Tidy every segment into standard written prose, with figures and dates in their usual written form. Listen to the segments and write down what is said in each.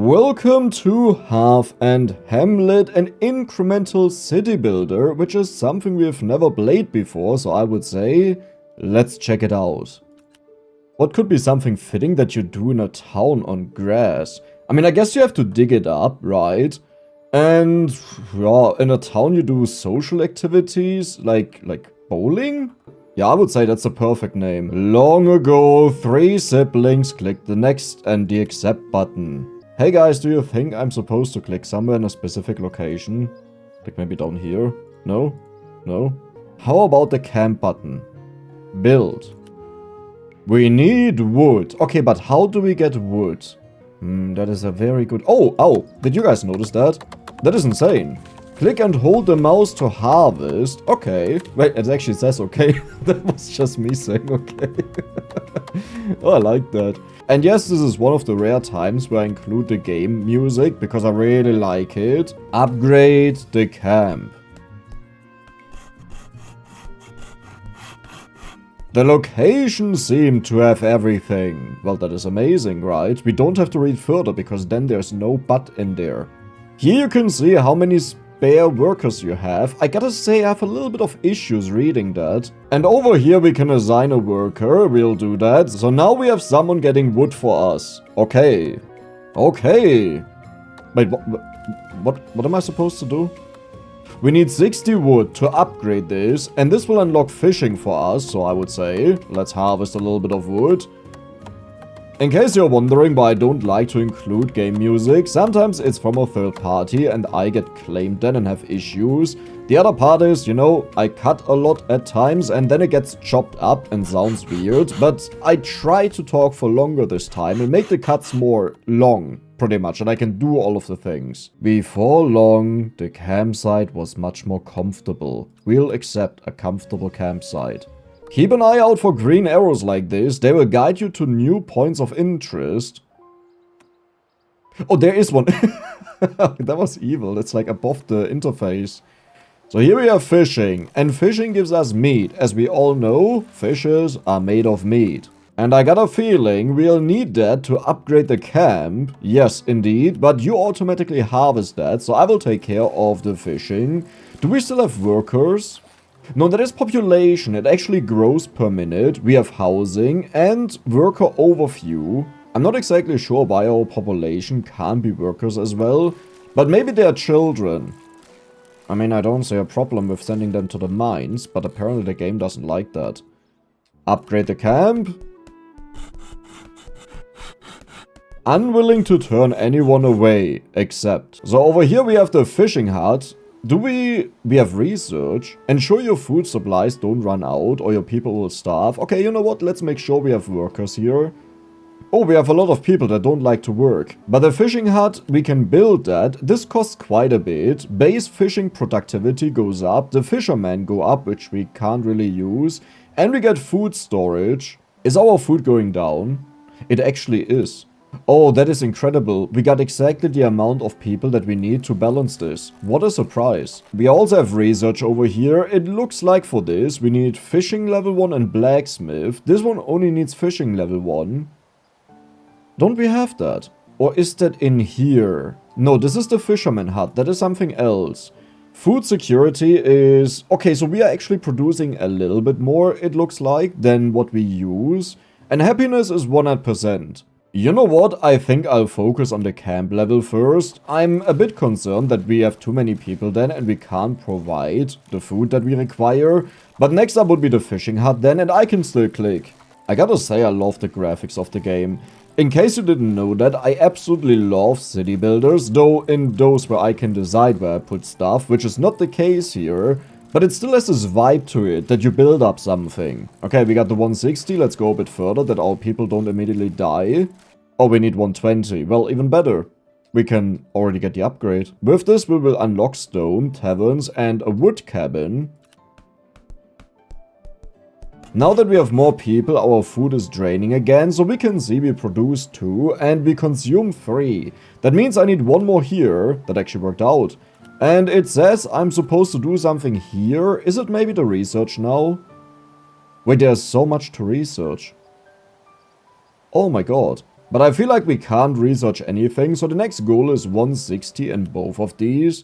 Welcome to Hearth and Hamlet, an incremental city builder, which is something we've never played before, so I would say, let's check it out. What could be something fitting that you do in a town on grass? I mean, I guess you have to dig it up, right? And, yeah, in a town you do social activities, like bowling? Yeah, I would say that's a perfect name. Long ago, 3 siblings clicked the next and the accept button. Hey guys, do you think I'm supposed to click somewhere in a specific location? Like maybe down here? No? No? How about the camp button? Build. We need wood. Okay, but how do we get wood? That is a very good... Oh! Did you guys notice that? That is insane. Click and hold the mouse to harvest. Okay. Wait, it actually says okay. That was just me saying okay. Oh, I like that. And yes, this is one of the rare times where I include the game music because I really like it. Upgrade the camp. The location seemed to have everything. Well, that is amazing, right? We don't have to read further because then there's no but in there. Here you can see how many spare workers you have. I gotta say, I have a little bit of issues reading that. And over here we can assign a worker. We'll do that. So now we have someone getting wood for us. Okay. Okay. Wait, what am I supposed to do? We need 60 wood to upgrade this, and this will unlock fishing for us, so I would say, let's harvest a little bit of wood. In case you're wondering why I don't like to include game music, sometimes it's from a third party and I get claimed then and have issues. The other part is, you know, I cut a lot at times and then it gets chopped up and sounds weird, but I try to talk for longer this time and make the cuts more long, pretty much, and I can do all of the things. Before long, the campsite was much more comfortable. We'll accept a comfortable campsite. Keep an eye out for green arrows like this. They will guide you to new points of interest. Oh, there is one. That was evil. It's like above the interface. So here we have fishing. And fishing gives us meat. As we all know, fishes are made of meat. And I got a feeling we'll need that to upgrade the camp. Yes, indeed. But you automatically harvest that. So I will take care of the fishing. Do we still have workers? No, that is population. It actually grows per minute. We have housing and worker overview. I'm not exactly sure why our population can't be workers as well, but maybe they are children. I mean, I don't see a problem with sending them to the mines, but apparently the game doesn't like that. Upgrade the camp. Unwilling to turn anyone away, except. So over here we have the fishing hut. We have research. Ensure your food supplies don't run out or your people will starve. Okay, you know what? Let's make sure we have workers here. Oh, we have a lot of people that don't like to work. But the fishing hut, we can build that. This costs quite a bit. Base fishing productivity goes up. The fishermen go up, which we can't really use. And we get food storage. Is our food going down? It actually is. Oh, that is incredible. We got exactly the amount of people that we need to balance this. What a surprise. We also have research over here. It looks like for this, we need fishing level 1 and blacksmith. This one only needs fishing level 1. Don't we have that? Or is that in here? No, this is the fisherman hut. That is something else. Food security is... Okay, so we are actually producing a little bit more, it looks like, than what we use. And happiness is 100%. You know what, I think I'll focus on the camp level first. I'm a bit concerned that we have too many people then and we can't provide the food that we require. But next up would be the fishing hut then, and I can still click. I gotta say, I love the graphics of the game. In case you didn't know that, I absolutely love city builders, though in those where I can decide where I put stuff, which is not the case here. But it still has this vibe to it, that you build up something. Okay, we got the 160, let's go a bit further, that our people don't immediately die. Oh, we need 120. Well, even better. We can already get the upgrade. With this, we will unlock stone, taverns, and a wood cabin. Now that we have more people, our food is draining again, so we can see we produce 2 and we consume 3. That means I need 1 more here. That actually worked out. And it says I'm supposed to do something here. Is it maybe the research now? Wait, there's so much to research. Oh my god. But I feel like we can't research anything, so the next goal is 160 in both of these.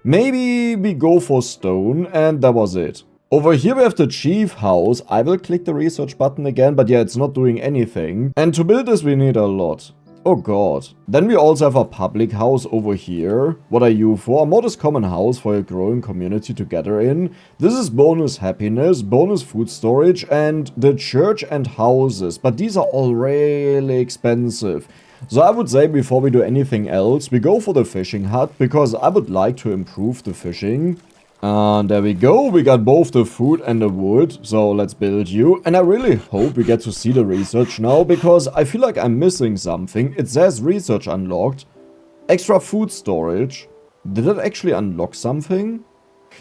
Maybe we go for stone, and that was it. Over here we have the chief house. I will click the research button again, but yeah, it's not doing anything. And to build this we need a lot. Oh god. Then we also have a public house over here. What are you for? A modest common house for a growing community to gather in. This is bonus happiness, bonus food storage, and the church and houses. But these are all really expensive. So I would say before we do anything else, we go for the fishing hut, because I would like to improve the fishing. And there we go, we got both the food and the wood, so let's build you. And I really hope we get to see the research now, because I feel like I'm missing something. It says research unlocked. Extra food storage. Did it actually unlock something?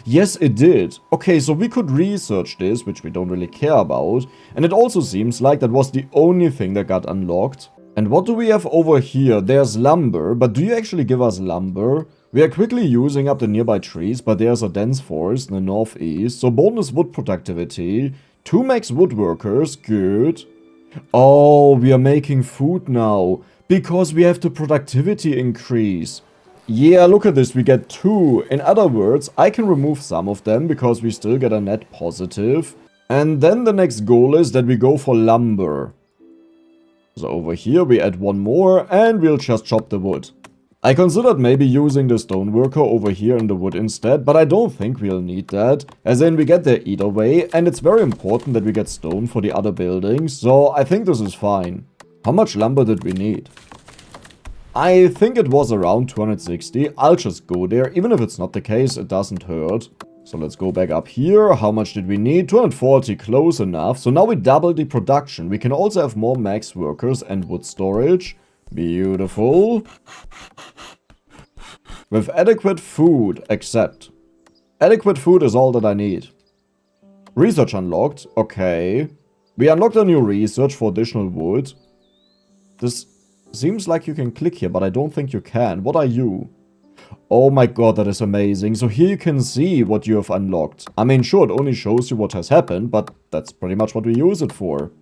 Yes, it did. Okay, so we could research this, which we don't really care about. And it also seems like that was the only thing that got unlocked. And what do we have over here? There's lumber, but do you actually give us lumber? We are quickly using up the nearby trees, but there's a dense forest in the northeast, so bonus wood productivity, 2 max woodworkers, good. Oh, we are making food now, because we have the productivity increase. Yeah, look at this, we get 2. In other words, I can remove some of them, because we still get a net positive. And then the next goal is that we go for lumber. So over here we add 1 more, and we'll just chop the wood. I considered maybe using the stoneworker over here in the wood instead, but I don't think we'll need that, as in we get there either way, and it's very important that we get stone for the other buildings, so I think this is fine. How much lumber did we need? I think it was around 260, I'll just go there, even if it's not the case, it doesn't hurt. So let's go back up here, how much did we need? 240, close enough, so now we double the production, we can also have more max workers and wood storage. Beautiful. With adequate food, accept. Adequate food is all that I need. Research unlocked, okay. We unlocked a new research for additional wood. This seems like you can click here, but I don't think you can. What are you? Oh my god, that is amazing. So here you can see what you have unlocked. I mean, sure, it only shows you what has happened, but that's pretty much what we use it for.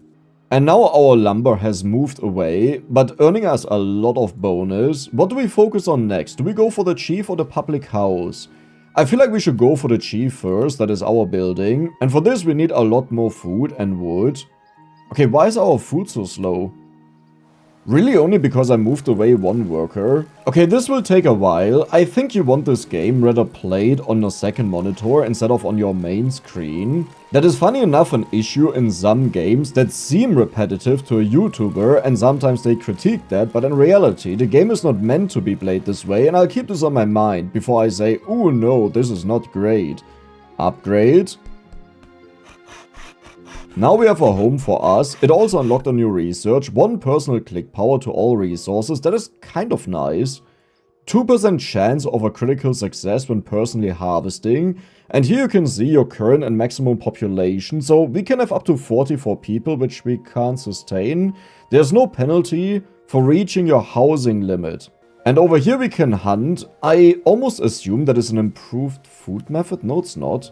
And now our lumber has moved away, but earning us a lot of bonus. What do we focus on next? Do we go for the chief or the public house? I feel like we should go for the chief first, that is our building. And for this we need a lot more food and wood. Okay, why is our food so slow? Really only because I moved away 1 worker. Okay, this will take a while. I think you want this game rather played on your second monitor instead of on your main screen. That is funny enough an issue in some games that seem repetitive to a YouTuber, and sometimes they critique that, but in reality the game is not meant to be played this way, and I'll keep this on my mind before I say, oh no, this is not great. Upgrade. Now we have a home for us. It also unlocked a new research, 1 personal click power to all resources, that is kind of nice. 2% chance of a critical success when personally harvesting. And here you can see your current and maximum population, so we can have up to 44 people, which we can't sustain. There's no penalty for reaching your housing limit. And over here we can hunt. I almost assume that is an improved food method. No, it's not.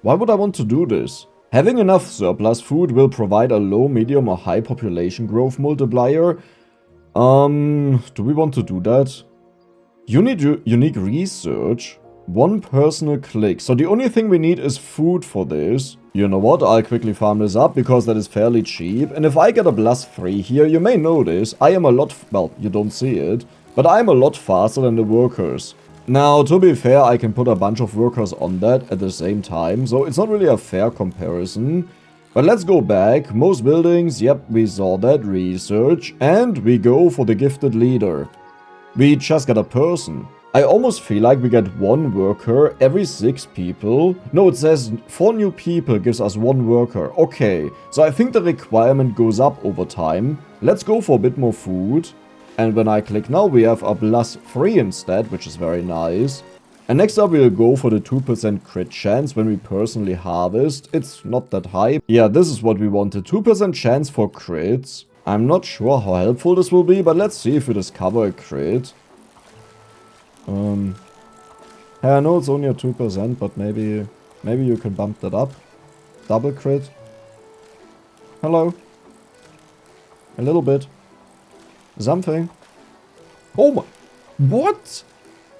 Why would I want to do this? Having enough surplus food will provide a low, medium or high population growth multiplier. Do we want to do that? Unique research. 1 personal click. So the only thing we need is food for this. You know what? I'll quickly farm this up because that is fairly cheap. And if I get a +3 here, you may notice I am a lot... Well, you don't see it. But I'm a lot faster than the workers. Now, to be fair, I can put a bunch of workers on that at the same time, so it's not really a fair comparison. But let's go back. Most buildings, yep, we saw that. Research. And we go for the gifted leader. We just got a person. I almost feel like we get 1 worker every 6 people. No, it says 4 new people gives us 1 worker. Okay, so I think the requirement goes up over time. Let's go for a bit more food. And when I click now, we have a +3 instead, which is very nice. And next up, we'll go for the 2% crit chance when we personally harvest. It's not that high. Yeah, this is what we wanted. 2% chance for crits. I'm not sure how helpful this will be, but let's see if we discover a crit. I know it's only a 2%, but maybe you can bump that up. Double crit. Hello. A little bit. Something. Oh my... What?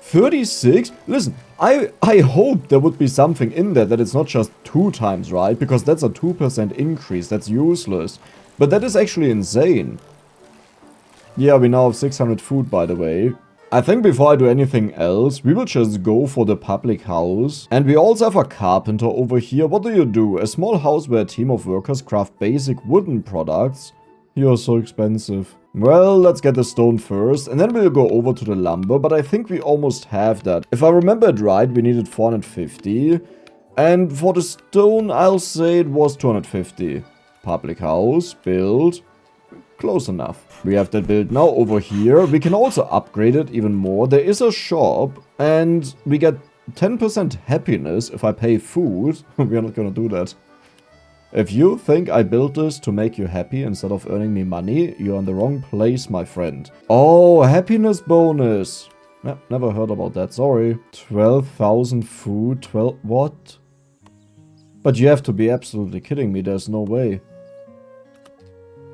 36? Listen, I hope there would be something in there that it's not just 2 times, right? Because that's a 2% increase. That's useless. But that is actually insane. Yeah, we now have 600 food, by the way. I think before I do anything else, we will just go for the public house. And we also have a carpenter over here. What do? A small house where a team of workers craft basic wooden products. You're so expensive. Well, let's get the stone first, and then we'll go over to the lumber, but I think we almost have that. If I remember it right, we needed 450. And for the stone, I'll say it was 250. Public house, build. Close enough. We have that built now over here. We can also upgrade it even more. There is a shop, and we get 10% happiness if I pay food. We are not gonna do that. If you think I built this to make you happy instead of earning me money, you're in the wrong place, my friend. Oh, happiness bonus. Yeah, never heard about that, sorry. 12,000 food, 12... What? But you have to be absolutely kidding me, there's no way.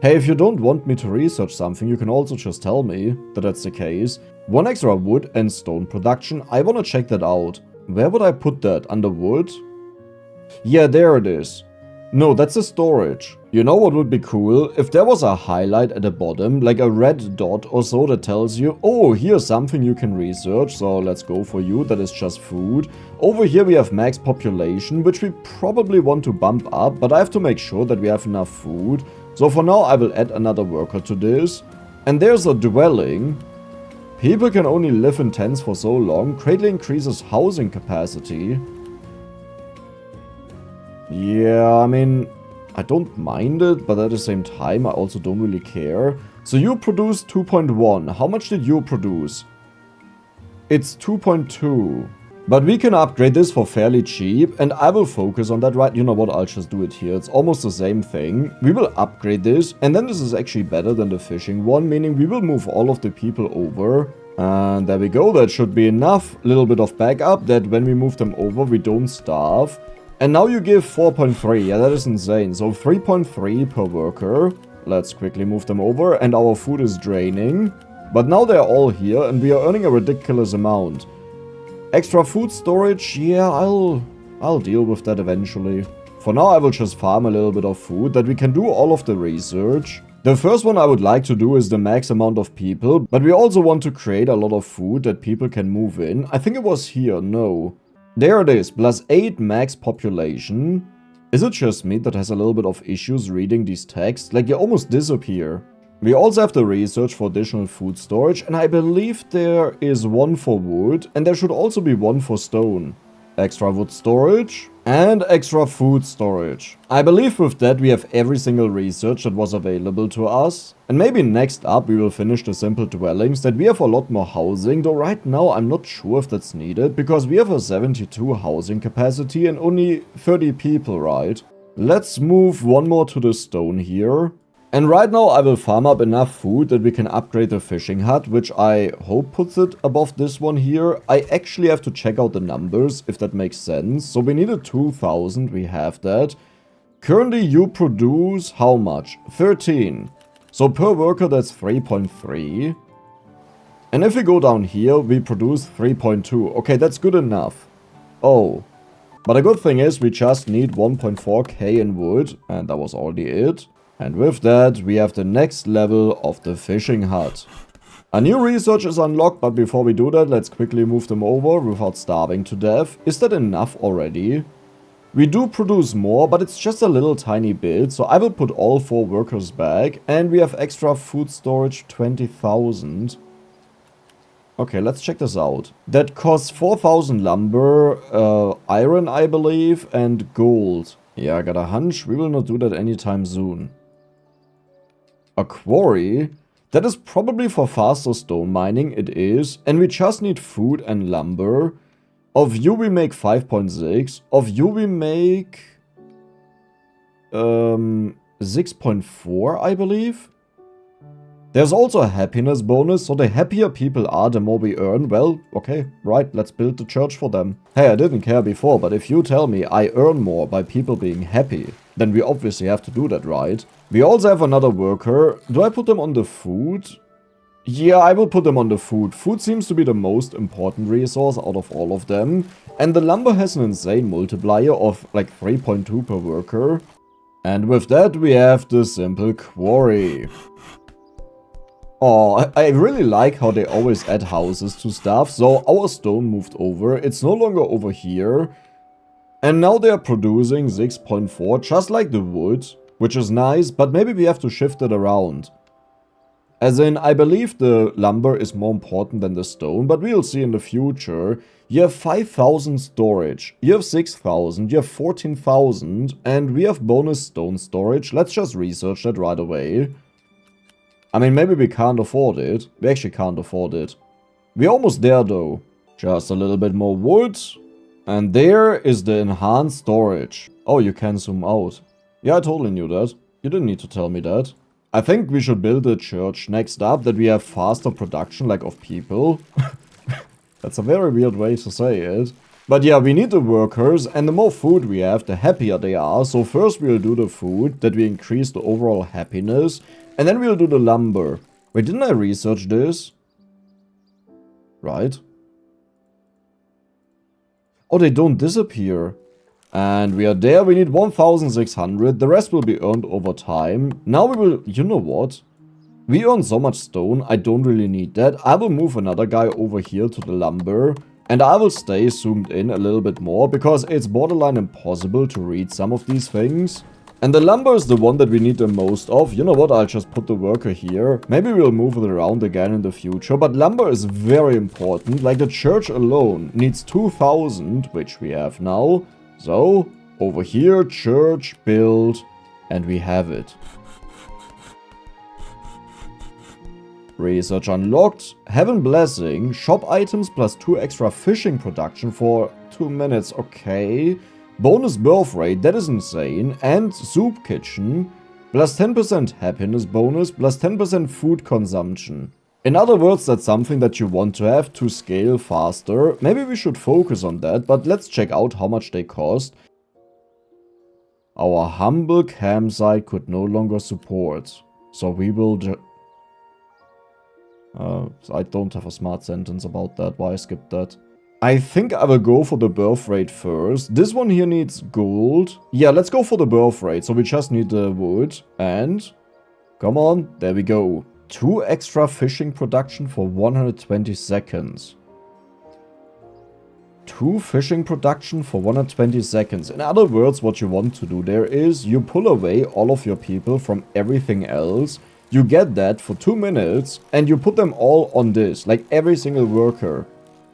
Hey, if you don't want me to research something, you can also just tell me that that's the case. 1 extra wood and stone production, I wanna check that out. Where would I put that? Under wood? Yeah, there it is. No, that's a storage. You know what would be cool? If there was a highlight at the bottom, like a red dot or so that tells you, oh, here's something you can research, so let's go for you, that is just food. Over here we have max population, which we probably want to bump up, but I have to make sure that we have enough food. So for now I will add another worker to this. And there's a dwelling. People can only live in tents for so long, greatly increases housing capacity. Yeah, I mean, I don't mind it, but at the same time, I also don't really care. So you produced 2.1. How much did you produce? It's 2.2. But we can upgrade this for fairly cheap, and I will focus on that, right? You know what, I'll just do it here. It's almost the same thing. We will upgrade this, and then this is actually better than the fishing one, meaning we will move all of the people over. And there we go, that should be enough. Little bit of backup, that when we move them over, we don't starve. And now you give 4.3, yeah, that is insane. So 3.3 per worker. Let's quickly move them over, and our food is draining. But now they're all here, and we are earning a ridiculous amount. Extra food storage, yeah, I'll deal with that eventually. For now, I will just farm a little bit of food, that we can do all of the research. The first one I would like to do is the max amount of people, but we also want to create a lot of food that people can move in. I think it was here, no. There it is, plus 8 max population. Is it just me that has a little bit of issues reading these texts? Like, you almost disappear. We also have the research for additional food storage, and I believe there is 1 for wood, and there should also be 1 for stone. Extra wood storage, and extra food storage. I believe with that we have every single research that was available to us. And maybe next up we will finish the simple dwellings, that we have a lot more housing, though right now I'm not sure if that's needed, because we have a 72 housing capacity and only 30 people, right? Let's move 1 more to the stone here. And right now I will farm up enough food that we can upgrade the fishing hut, which I hope puts it above this one here. I actually have to check out the numbers, if that makes sense. So we needed 2,000, we have that. Currently you produce how much? 13. So per worker that's 3.3. And if we go down here, we produce 3.2. Okay, that's good enough. Oh. But the good thing is we just need 1.4k in wood, and that was already it. And with that, we have the next level of the fishing hut. A new research is unlocked, but before we do that, let's quickly move them over without starving to death. Is that enough already? We do produce more, but it's just a little tiny bit, so I will put all 4 workers back. And we have extra food storage, 20,000. Okay, let's check this out. That costs 4,000 lumber, iron I believe, and gold. Yeah, I got a hunch, we will not do that anytime soon. A quarry? That is probably for faster stone mining, it is. And we just need food and lumber. Of you we make 5.6. Of you we make 6.4, I believe. There's also a happiness bonus, so the happier people are, the more we earn. Well, okay, right, let's build the church for them. Hey, I didn't care before, but if you tell me I earn more by people being happy, then we obviously have to do that, right? We also have another worker. Do I put them on the food? Yeah, I will put them on the food. Food seems to be the most important resource out of all of them. And the lumber has an insane multiplier of like 3.2 per worker. And with that we have the simple quarry. Oh, I really like how they always add houses to stuff. So our stone moved over. It's no longer over here. And now they are producing 6.4, just like the wood, which is nice, but maybe we have to shift it around. As in, I believe the lumber is more important than the stone, but we'll see in the future. You have 5,000 storage, you have 6,000, you have 14,000, and we have bonus stone storage. Let's just research that right away. I mean, maybe we can't afford it. We actually can't afford it. We're almost there though. Just a little bit more wood. And there is the enhanced storage. Oh, you can zoom out. Yeah, I totally knew that. You didn't need to tell me that. I think we should build a church next up, that we have faster production, like, of people. That's a very weird way to say it. But yeah, we need the workers, and the more food we have, the happier they are. So first we'll do the food, that we increase the overall happiness. And then we'll do the lumber. Wait, didn't I research this? Right. Oh, they don't disappear. And we are there. We need 1,600. The rest will be earned over time. Now we will... You know what? We earn so much stone. I don't really need that. I will move another guy over here to the lumber. And I will stay zoomed in a little bit more, because it's borderline impossible to read some of these things. And the lumber is the one that we need the most of. You know what? I'll just put the worker here. Maybe we'll move it around again in the future. But lumber is very important. Like the church alone needs 2,000, which we have now. So, over here, church, build, and we have it. Research unlocked. Heaven blessing. Shop items plus 2 extra fishing production for 2 minutes. Okay. Bonus birth rate. That is insane. And soup kitchen. Plus 10% happiness bonus. Plus 10% food consumption. In other words, that's something that you want to have to scale faster. Maybe we should focus on that, but let's check out how much they cost. Our humble campsite could no longer support. So we will I don't have a smart sentence about that, why I skipped that. I think I will go for the birth rate first. This one here needs gold. Yeah, let's go for the birth rate. So we just need the wood. And come on, there we go. 2 extra fishing production for 120 seconds. 2 fishing production for 120 seconds. In other words, what you want to do there is you pull away all of your people from everything else. You get that for 2 minutes and you put them all on this, like every single worker.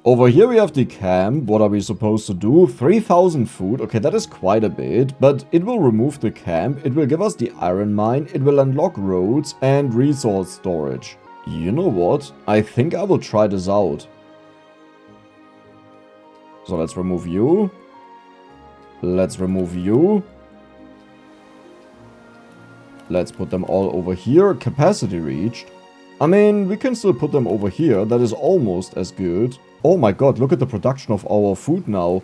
Over here we have the camp. What are we supposed to do? 3,000 food. Okay, that is quite a bit, but it will remove the camp. It will give us the iron mine. It will unlock roads and resource storage. You know what? I think I will try this out. So let's remove you. Let's remove you. Let's put them all over here. Capacity reached. I mean, we can still put them over here. That is almost as good. Oh my god, look at the production of our food now.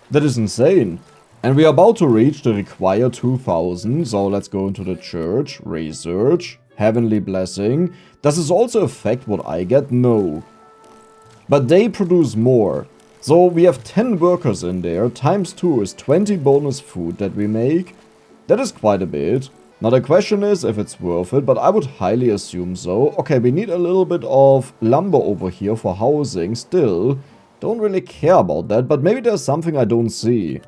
That is insane. And we are about to reach the required 2,000. So let's go into the church. Research. Heavenly blessing. Does this also affect what I get? No. But they produce more. So we have 10 workers in there. Times 2 is 20 bonus food that we make. That is quite a bit. Now the question is if it's worth it, but I would highly assume so. Okay, we need a little bit of lumber over here for housing still. Don't really care about that, but maybe there's something I don't see.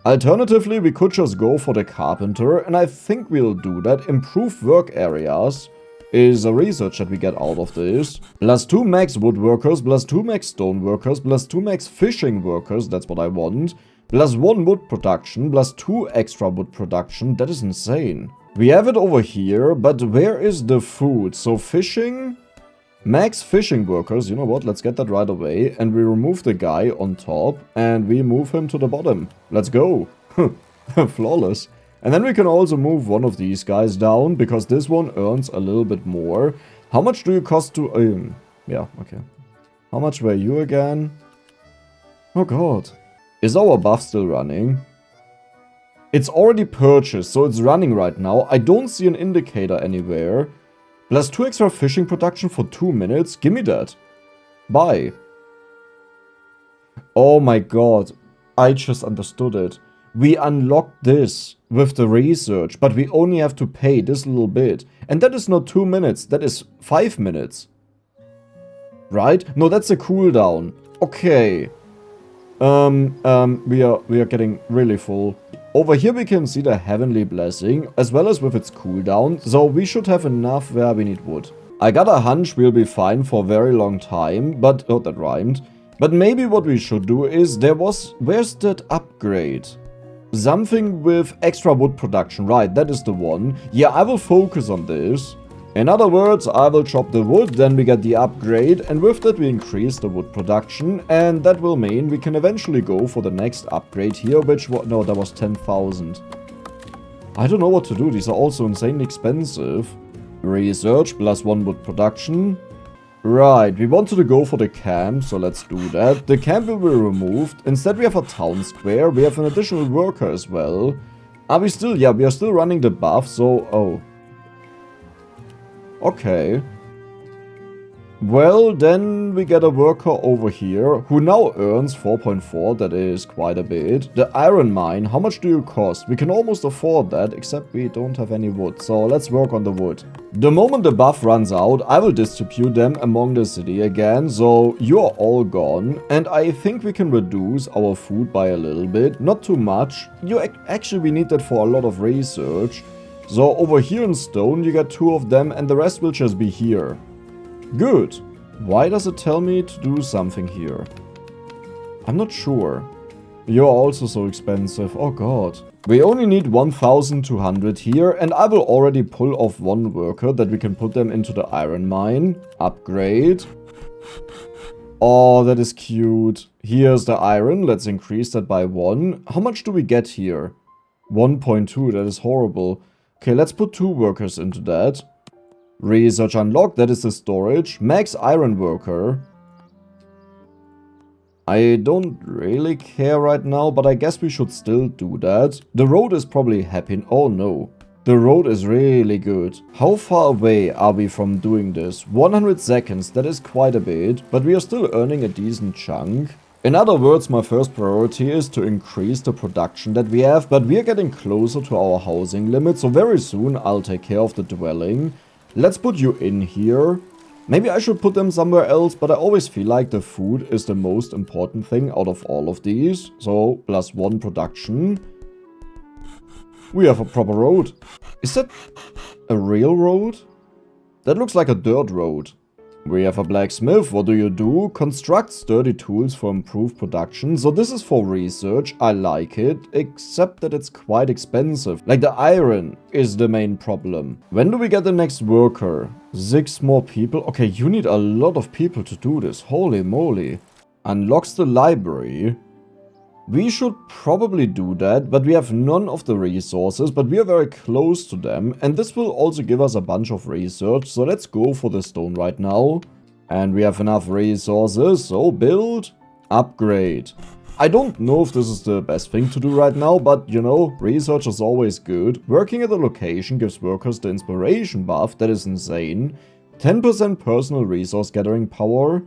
Alternatively, we could just go for the carpenter, and I think we'll do that. Improve work areas is a research that we get out of this. Plus 2 max woodworkers, plus 2 max stone workers, plus 2 max fishing workers, that's what I want. Plus 1 wood production, plus 2 extra wood production. That is insane. We have it over here, but where is the food? So fishing, max fishing workers. You know what? Let's get that right away. And we remove the guy on top and we move him to the bottom. Let's go. Flawless. And then we can also move one of these guys down because this one earns a little bit more. How much do you cost to... yeah, okay. How much were you again? Oh god. Is our buff still running? It's already purchased, so it's running right now. I don't see an indicator anywhere. Plus 2 extra fishing production for 2 minutes. Gimme that. Bye. Oh my god. I just understood it. We unlocked this with the research, but we only have to pay this little bit. And that is not 2 minutes, that is 5 minutes. Right? No, that's a cooldown. Okay. We are getting really full. Over here we can see the Heavenly Blessing, as well as with its cooldown, so we should have enough where we need wood. I got a hunch we'll be fine for a very long time, but... oh, that rhymed. But maybe what we should do is, where's that upgrade? Something with extra wood production, right, that is the one. Yeah, I will focus on this. In other words, I will chop the wood, then we get the upgrade, and with that we increase the wood production, and that will mean we can eventually go for the next upgrade here, which was... no, that was 10,000. I don't know what to do, these are also insanely expensive. Research, plus 1 wood production. Right, we wanted to go for the camp, so let's do that. The camp will be removed. Instead we have a town square, we have an additional worker as well. Are we still... yeah, we are still running the buff, so... oh. Okay. Well, then we get a worker over here who now earns 4.4, that is quite a bit. The iron mine, how much do you cost? We can almost afford that, except we don't have any wood, so let's work on the wood. The moment the buff runs out, I will distribute them among the city again, so you're all gone. And I think we can reduce our food by a little bit, not too much. Actually, we need that for a lot of research. So over here in stone you get 2 of them and the rest will just be here. Good. Why does it tell me to do something here? I'm not sure. You're also so expensive. Oh god. We only need 1,200 here and I will already pull off 1 worker that we can put them into the iron mine. Upgrade. Oh, that is cute. Here's the iron. Let's increase that by 1. How much do we get here? 1.2. That is horrible. Okay, let's put 2 workers into that. Research unlocked, that is the storage. Max iron worker. I don't really care right now, but I guess we should still do that. The road is probably happy. Oh no. The road is really good. How far away are we from doing this? 100 seconds, that is quite a bit, but we are still earning a decent chunk. In other words, my first priority is to increase the production that we have, but we are getting closer to our housing limit, so very soon I'll take care of the dwelling. Let's put you in here. Maybe I should put them somewhere else, but I always feel like the food is the most important thing out of all of these. So, plus 1 production. We have a proper road. Is that a real road? That looks like a dirt road. We have a blacksmith. What do? Construct sturdy tools for improved production. So this is for research. I like it, except that it's quite expensive. Like the iron is the main problem. When do we get the next worker? 6 more people? Okay, you need a lot of people to do this. Holy moly. Unlocks the library. We should probably do that, but we have none of the resources, but we are very close to them, and this will also give us a bunch of research, so let's go for the stone right now. And we have enough resources, so build, upgrade. I don't know if this is the best thing to do right now, but you know, research is always good. Working at a location gives workers the inspiration buff, that is insane. 10% personal resource gathering power.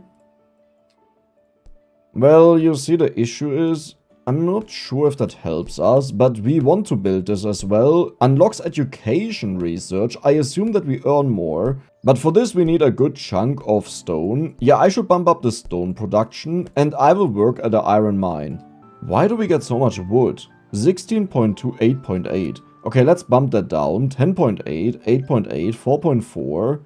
Well, you see, the issue is, I'm not sure if that helps us, but we want to build this as well. Unlocks education research. I assume that we earn more. But for this we need a good chunk of stone. Yeah, I should bump up the stone production and I will work at the iron mine. Why do we get so much wood? 16.2, 8.8. Okay, let's bump that down. 10.8, 8.8, 4.4.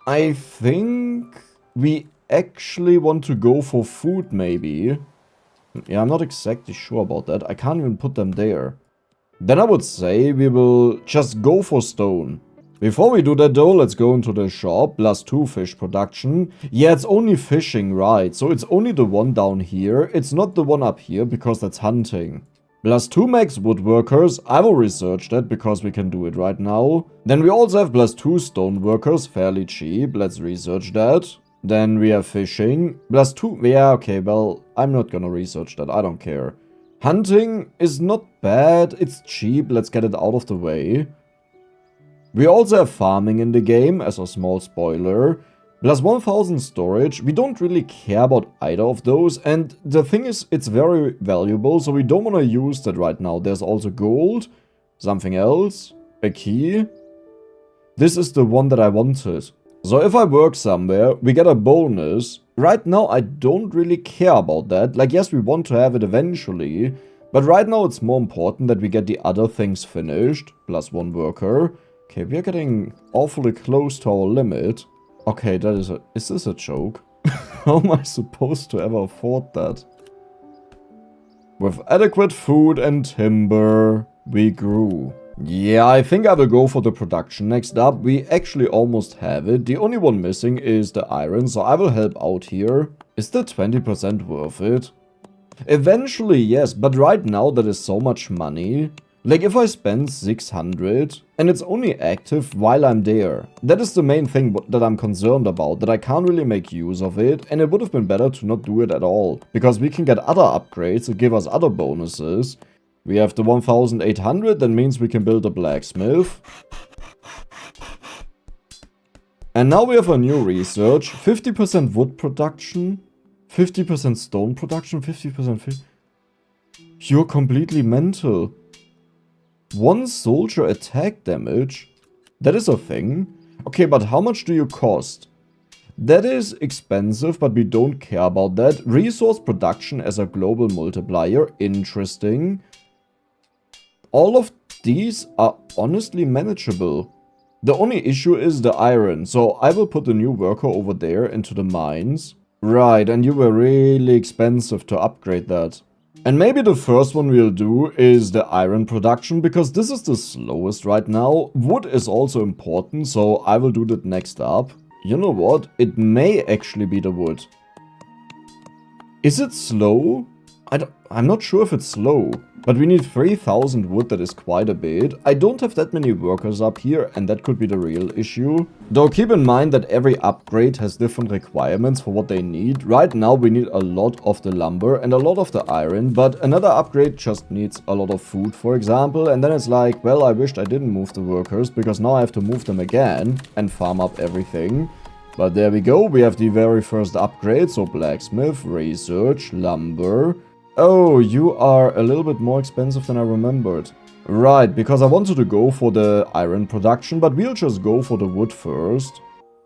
I think we actually want to go for food maybe. Yeah, I'm not exactly sure about that. I can't even put them there. Then I would say we will just go for stone. Before we do that though, let's go into the shop. Plus 2 fish production. Yeah, it's only fishing, right. So it's only the one down here. It's not the one up here because that's hunting. Plus 2 max woodworkers. I will research that because we can do it right now. Then we also have plus 2 stone workers. Fairly cheap. Let's research that. Then we have fishing. Plus 2. Yeah, okay, well, I'm not gonna research that. I don't care. Hunting is not bad. It's cheap. Let's get it out of the way. We also have farming in the game, as a small spoiler. Plus 1000 storage. We don't really care about either of those. And the thing is, it's very valuable, so we don't want to use that right now. There's also gold. Something else. A key. This is the one that I wanted. So if I work somewhere, we get a bonus. Right now, I don't really care about that. Like, yes, we want to have it eventually. But right now, it's more important that we get the other things finished. Plus 1 worker. Okay, we are getting awfully close to our limit. Okay, that is a... Is this a joke? How am I supposed to ever afford that? With adequate food and timber, we grew. Yeah, I think I will go for the production next up. We actually almost have it. The only one missing is the iron, so I will help out here. Is the 20% worth it? Eventually, yes, but right now that is so much money. Like, if I spend 600 and it's only active while I'm there, that is the main thing that I'm concerned about, that I can't really make use of it, and it would have been better to not do it at all, because we can get other upgrades that give us other bonuses. We have the 1800, that means we can build a blacksmith. And now we have a new research, 50% wood production, 50% stone production, 50%... You're completely mental. 1 soldier attack damage? That is a thing. Okay, but how much do you cost? That is expensive, but we don't care about that. Resource production as a global multiplier. Interesting. All of these are honestly manageable. The only issue is the iron, so I will put the new worker over there into the mines. Right, and you were really expensive to upgrade that. And maybe the first one we'll do is the iron production, because this is the slowest right now. Wood is also important, so I will do that next up. You know what? It may actually be the wood. Is it slow? I'm not sure if it's slow. But we need 3000 wood, that is quite a bit. I don't have that many workers up here, and that could be the real issue. Though keep in mind that every upgrade has different requirements for what they need. Right now we need a lot of the lumber and a lot of the iron, but another upgrade just needs a lot of food, for example. And then it's like, well, I wished I didn't move the workers, because now I have to move them again and farm up everything. But there we go, we have the very first upgrade, so blacksmith, research, lumber... Oh, you are a little bit more expensive than I remembered. Right, because I wanted to go for the iron production, but we'll just go for the wood first.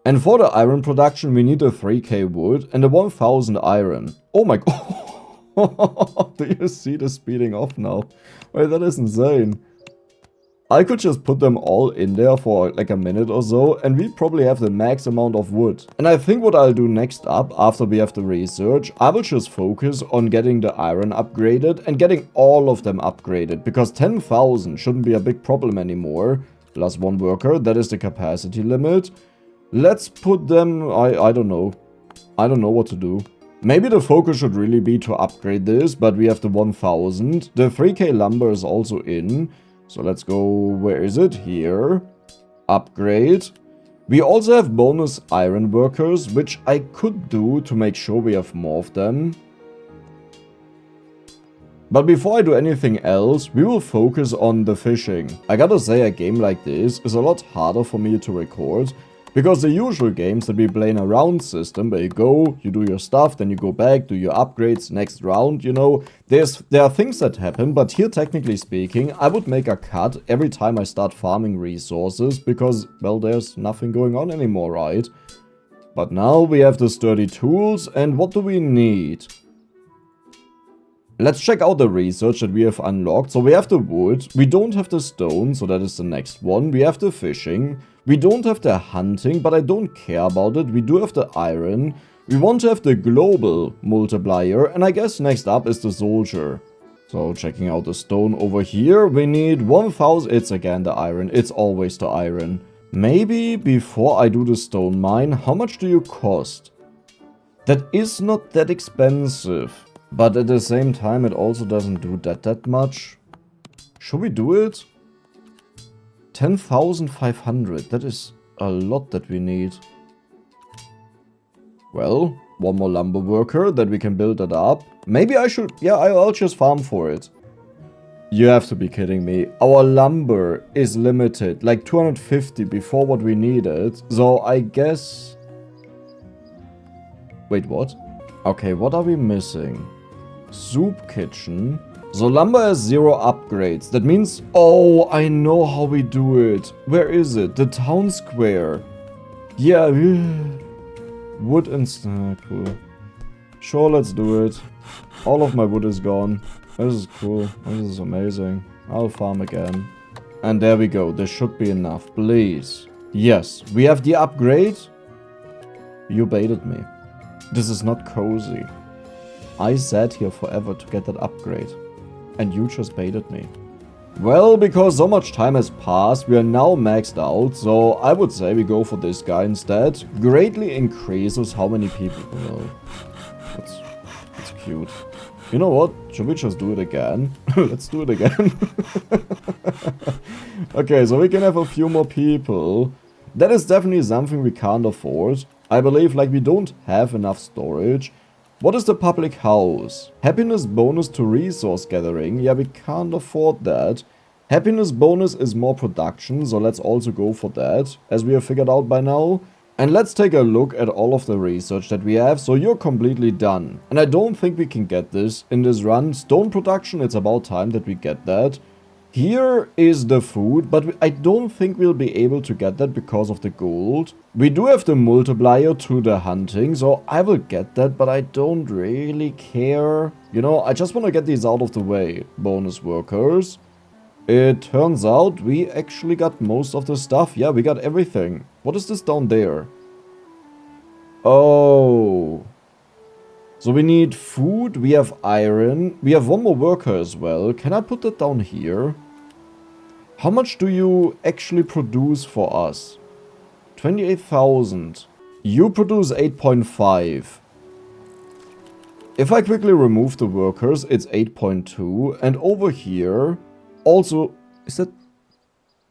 And for the iron production, we need a 3k wood and a 1000 iron. Oh my god. Do you see the speeding off now? Wait, that is insane. I could just put them all in there for like a minute or so, and we probably have the max amount of wood. And I think what I'll do next up, after we have the research, I will just focus on getting the iron upgraded and getting all of them upgraded, because 10,000 shouldn't be a big problem anymore. Plus 1 worker, that is the capacity limit. Let's put them, I don't know. I don't know what to do. Maybe the focus should really be to upgrade this, but we have the 1000. The 3k lumber is also in. So let's go, where is it? Here. Upgrade. We also have bonus iron workers, which I could do to make sure we have more of them. But before I do anything else, we will focus on the fishing. I gotta say, a game like this is a lot harder for me to record, because the usual games that we play in a round system, where you go, you do your stuff, then you go back, do your upgrades, next round, you know, there are things that happen, but here, technically speaking, I would make a cut every time I start farming resources, because, well, there's nothing going on anymore, right? But now we have the sturdy tools, and what do we need? Let's check out the research that we have unlocked. So we have the wood, we don't have the stone, so that is the next one. We have the fishing, we don't have the hunting, but I don't care about it. We do have the iron, we want to have the global multiplier, and I guess next up is the soldier. So checking out the stone over here, we need 1000, it's again the iron, it's always the iron. Maybe before I do the stone mine, how much do you cost? That is not that expensive. But at the same time, it also doesn't do that much. Should we do it? 10,500. That is a lot that we need. Well, 1 more lumber worker, that we can build that up. Maybe I should... Yeah, I'll just farm for it. You have to be kidding me. Our lumber is limited, like 250 before what we needed. So I guess... Wait, what? Okay, what are we missing? Soup kitchen. So lumber has 0 upgrades. That means... Oh, I know how we do it. Where is it? The town square. Yeah. Wood and... cool. Sure, let's do it. All of my wood is gone. This is cool. This is amazing. I'll farm again. And there we go. This should be enough. Please. Yes, we have the upgrade. You baited me. This is not cozy. I sat here forever to get that upgrade. And you just baited me. Well, because so much time has passed, we are now maxed out. So I would say we go for this guy instead. Greatly increases how many people we know. That's cute. You know what? Should we just do it again? Let's do it again. Okay, so we can have a few more people. That is definitely something we can't afford. I believe, like, we don't have enough storage. What is the public house? Happiness bonus to resource gathering. Yeah, we can't afford that. Happiness bonus is more production, so let's also go for that, as we have figured out by now. And let's take a look at all of the research that we have. So you're completely done. And I don't think we can get this in this run. Stone production, it's about time that we get that. Here is the food, but I don't think we'll be able to get that because of the gold. We do have the multiplier to the hunting, so I will get that, but I don't really care. You know, I just want to get these out of the way. Bonus workers. It turns out we actually got most of the stuff. Yeah, we got everything. What is this down there? Oh. So we need food, we have iron, we have one more worker as well. Can I put that down here? How much do you actually produce for us? 28,000. You produce 8.5. If I quickly remove the workers, it's 8.2. And over here... Also,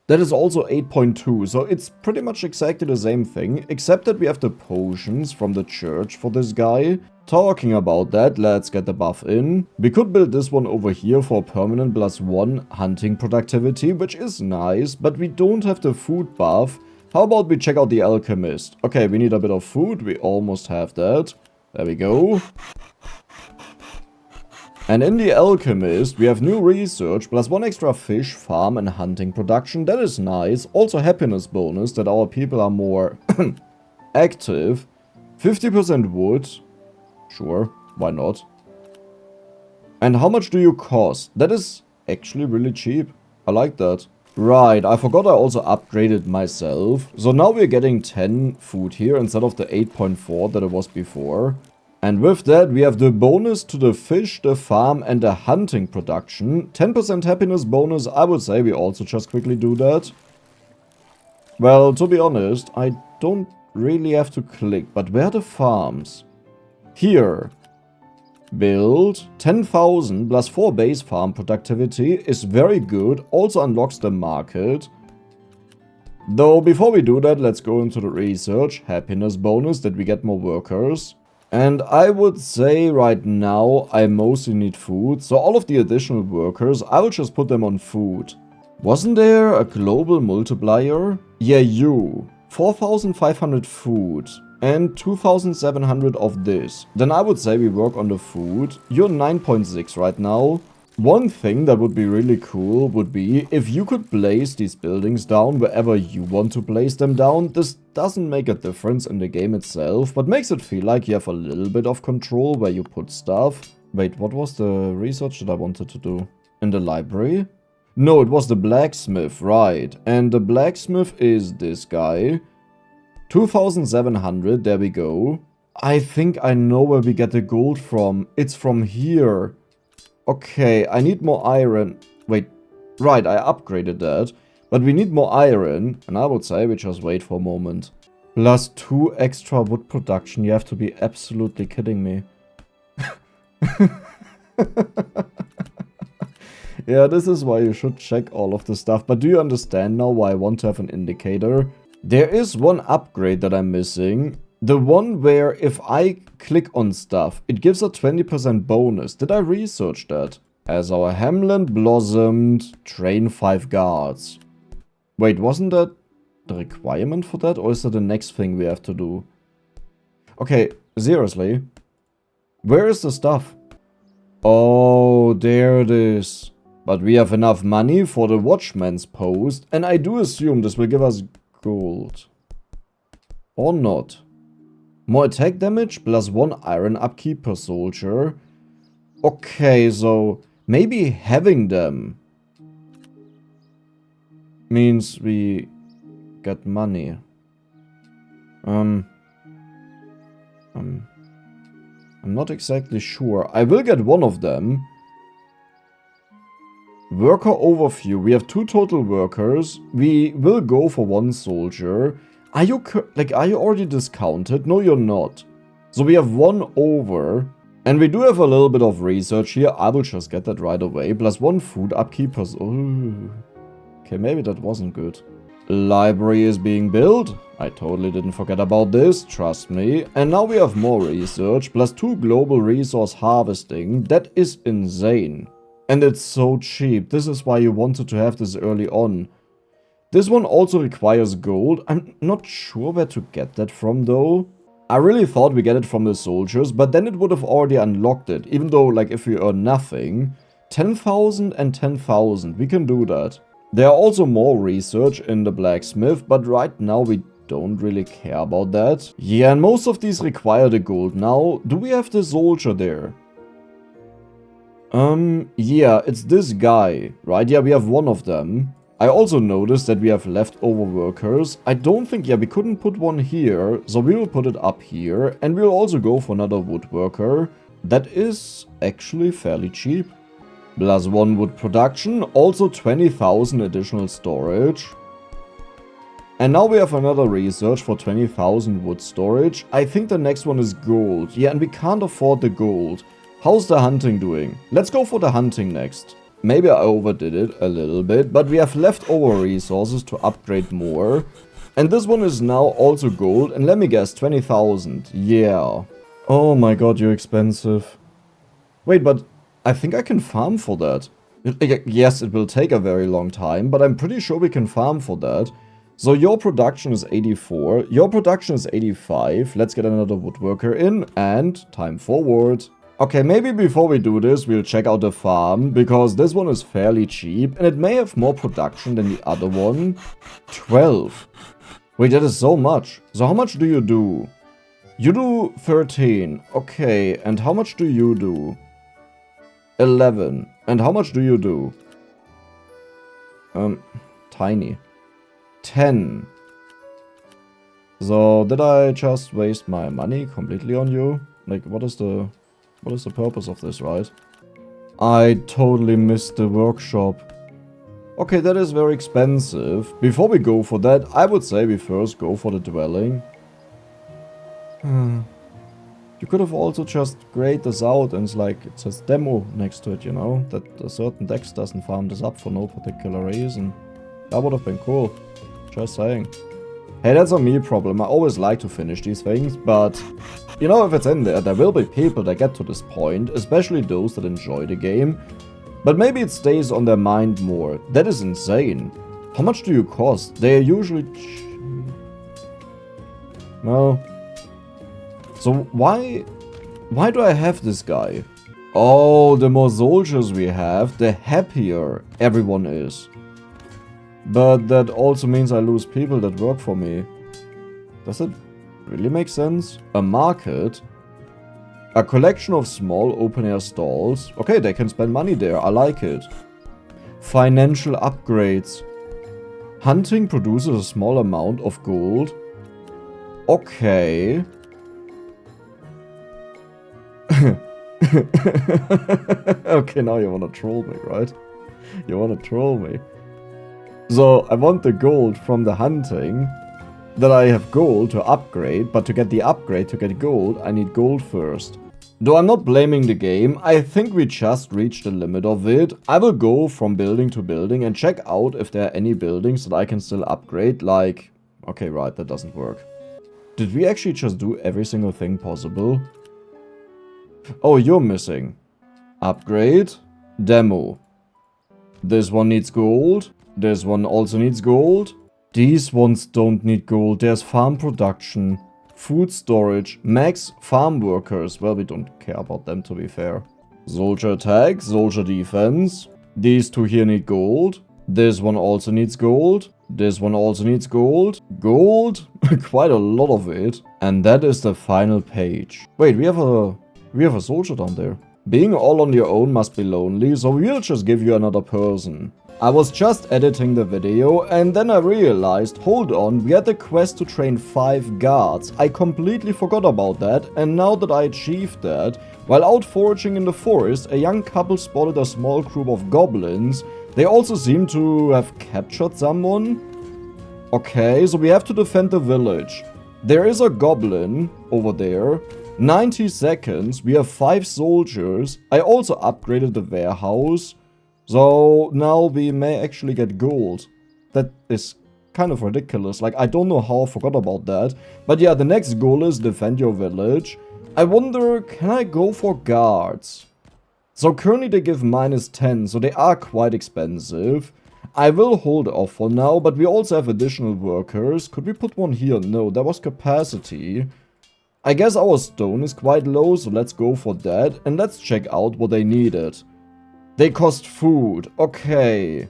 that is also 8.2, so it's pretty much exactly the same thing, except that we have the potions from the church for this guy. Talking about that, let's get the buff in. We could build this one over here for permanent +1 hunting productivity, which is nice, but we don't have the food buff. How about we check out the alchemist? Okay, we need a bit of food, we almost have that. There we go. And in the Alchemist, we have new research, +1 extra fish, farm and hunting production. That is nice. Also happiness bonus, that our people are more active. 50% wood. Sure, why not? And how much do you cost? That is actually really cheap. I like that. Right, I forgot I also upgraded myself. So now we're getting 10 food here instead of the 8.4 that it was before. And with that, we have the bonus to the fish, the farm, and the hunting production. 10% happiness bonus, I would say we also just quickly do that. Well, to be honest, I don't really have to click, but where are the farms? Here. Build. 10,000 plus 4 base farm productivity is very good, also unlocks the market. Though, before we do that, let's go into the research. Happiness bonus, that we get more workers. And I would say right now I mostly need food, so all of the additional workers, I will just put them on food. Wasn't there a global multiplier? Yeah, you. 4,500 food and 2,700 of this. Then I would say we work on the food. You're 9.6 right now. One thing that would be really cool would be if you could place these buildings down wherever you want to place them down. This doesn't make a difference in the game itself, but makes it feel like you have a little bit of control where you put stuff. Wait, what was the research that I wanted to do? In the library? No, it was the blacksmith, right. And the blacksmith is this guy. 2,700, there we go. I think I know where we get the gold from. It's from here. Okay, I need more iron. Wait, right, I upgraded that. But we need more iron, and I would say we just wait for a moment. +2 extra wood production, you have to be absolutely kidding me. Yeah, this is why you should check all of the stuff. But do you understand now why I want to have an indicator? There is one upgrade that I'm missing. The one where if I click on stuff, it gives a 20% bonus. Did I research that? As our hamlet blossomed, train 5 guards. Wait, wasn't that the requirement for that? Or is that the next thing we have to do? Okay, seriously. Where is the stuff? Oh, there it is. But we have enough money for the watchman's post. And I do assume this will give us gold. Or not. More attack damage plus 1 iron upkeep per soldier. Okay, so maybe having them means we get money. I'm not exactly sure. I will get one of them. Worker overview. We have 2 total workers. We will go for 1 soldier. Are you already discounted? No, you're not. So we have 1 over. And we do have a little bit of research here. I will just get that right away. Plus 1 food upkeep. Oh. Okay, maybe that wasn't good. Library is being built. I totally didn't forget about this, trust me. And now we have more research, plus 2 global resource harvesting. That is insane. And it's so cheap. This is why you wanted to have this early on. This one also requires gold. I'm not sure where to get that from though. I really thought we get it from the soldiers, but then it would have already unlocked it. Even though, like, if we earn nothing, 10,000 and 10,000, we can do that. There are also more research in the blacksmith, but right now we don't really care about that. Yeah, and most of these require the gold. Now, do we have the soldier there? Yeah, it's this guy, right? Yeah, we have 1 of them. I also noticed that we have leftover workers. I don't think, yeah, we couldn't put 1 here, so we will put it up here. And we'll also go for another woodworker. That is actually fairly cheap. Plus 1 wood production, also 20,000 additional storage. And now we have another research for 20,000 wood storage. I think the next one is gold. Yeah, and we can't afford the gold. How's the hunting doing? Let's go for the hunting next. Maybe I overdid it a little bit, but we have leftover resources to upgrade more. And this one is now also gold, and let me guess, 20,000. Yeah. Oh my god, you're expensive. Wait, but I think I can farm for that. Yes, it will take a very long time, but I'm pretty sure we can farm for that. So your production is 84, your production is 85. Let's get another woodworker in, and time forward. Okay, maybe before we do this, we'll check out the farm, because this one is fairly cheap, and it may have more production than the other one. 12. Wait, that is so much. So how much do you do? You do 13. Okay, and how much do you do? 11. And how much do you do? Tiny. 10. So, did I just waste my money completely on you? Like, what is the purpose of this, right? I totally missed the workshop. Okay, that is very expensive. Before we go for that, I would say we first go for the dwelling. You could have also just grayed this out and it's like, it says demo next to it, you know? That a certain Dex doesn't farm this up for no particular reason. That would have been cool. Just saying. Hey, that's a me problem. I always like to finish these things, but you know, if it's in there, there will be people that get to this point, especially those that enjoy the game. But maybe it stays on their mind more. That is insane. How much do you cost? They are usually... Well... So why do I have this guy? Oh, the more soldiers we have, the happier everyone is. But that also means I lose people that work for me. Does it really make sense? A market? A collection of small open-air stalls. Okay, they can spend money there. I like it. Financial upgrades. Hunting produces a small amount of gold. Okay. Okay, now you wanna troll me, right? You wanna troll me. So, I want the gold from the hunting. That I have gold to upgrade, but to get the upgrade to get gold, I need gold first. Though I'm not blaming the game, I think we just reached the limit of it. I will go from building to building and check out if there are any buildings that I can still upgrade, like... Okay, right, that doesn't work. Did we actually just do every single thing possible? Oh, you're missing. Upgrade. Demo. This one needs gold. This one also needs gold. These ones don't need gold. There's farm production, food storage, max farm workers. Well, we don't care about them, to be fair. Soldier attack, soldier defense. These two here need gold. This one also needs gold. This one also needs gold. Gold? Quite a lot of it. And that is the final page. Wait, we have a soldier down there. Being all on your own must be lonely, so we'll just give you another person. I was just editing the video and then I realized, hold on, we had the quest to train 5 guards. I completely forgot about that, and now that I achieved that, while out foraging in the forest, a young couple spotted a small group of goblins. They also seem to have captured someone. Okay, so we have to defend the village. There is a goblin over there. 90 seconds, we have 5 soldiers. I also upgraded the warehouse. So now we may actually get gold. That is kind of ridiculous. Like, I don't know how I forgot about that. But yeah, the next goal is defend your village. I wonder, can I go for guards? So currently they give -10, so they are quite expensive. I will hold off for now, but we also have additional workers. Could we put one here? No, that was capacity. I guess our stone is quite low, so let's go for that. And let's check out what they needed. They cost food. Okay.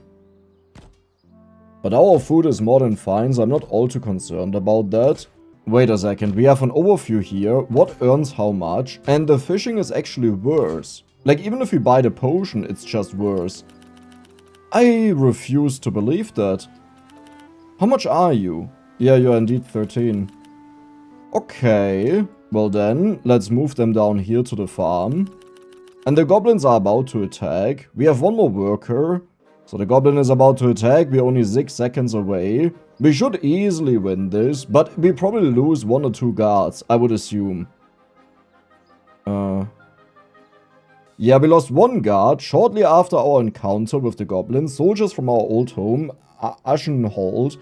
But our food is more than fine, so I'm not all too concerned about that. Wait a second, we have an overview here. What earns how much? And the fishing is actually worse. Like, even if we buy the potion, it's just worse. I refuse to believe that. How much are you? Yeah, you're indeed 13. Okay. Well then, let's move them down here to the farm. And the goblins are about to attack. We have one more worker. So the goblin is about to attack. We're only 6 seconds away. We should easily win this, but we probably lose 1 or 2 guards, I would assume. Yeah, we lost 1 guard shortly after our encounter with the goblins. Soldiers from our old home, Aschenhold,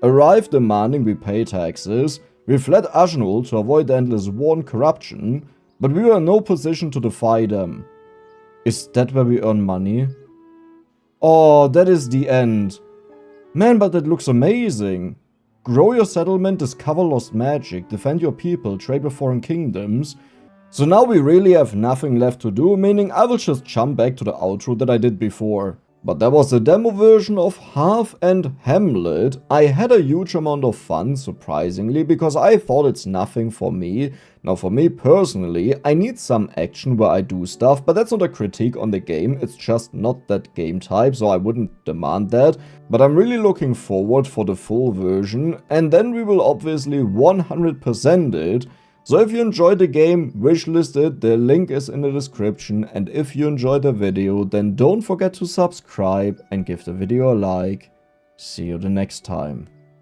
arrived demanding we pay taxes. We fled Aschenhold to avoid the endless war and corruption, but we were in no position to defy them. Is that where we earn money? Oh, that is the end. Man, but that looks amazing. Grow your settlement, discover lost magic, defend your people, trade with foreign kingdoms. So now we really have nothing left to do, meaning I will just jump back to the outro that I did before. But that was the demo version of Hearth and Hamlet. I had a huge amount of fun, surprisingly, because I thought it's nothing for me. Now for me personally, I need some action where I do stuff, but that's not a critique on the game, it's just not that game type, so I wouldn't demand that. But I'm really looking forward for the full version, and then we will obviously 100% it. So if you enjoyed the game, wishlist it, the link is in the description, and if you enjoyed the video, then don't forget to subscribe and give the video a like. See you the next time.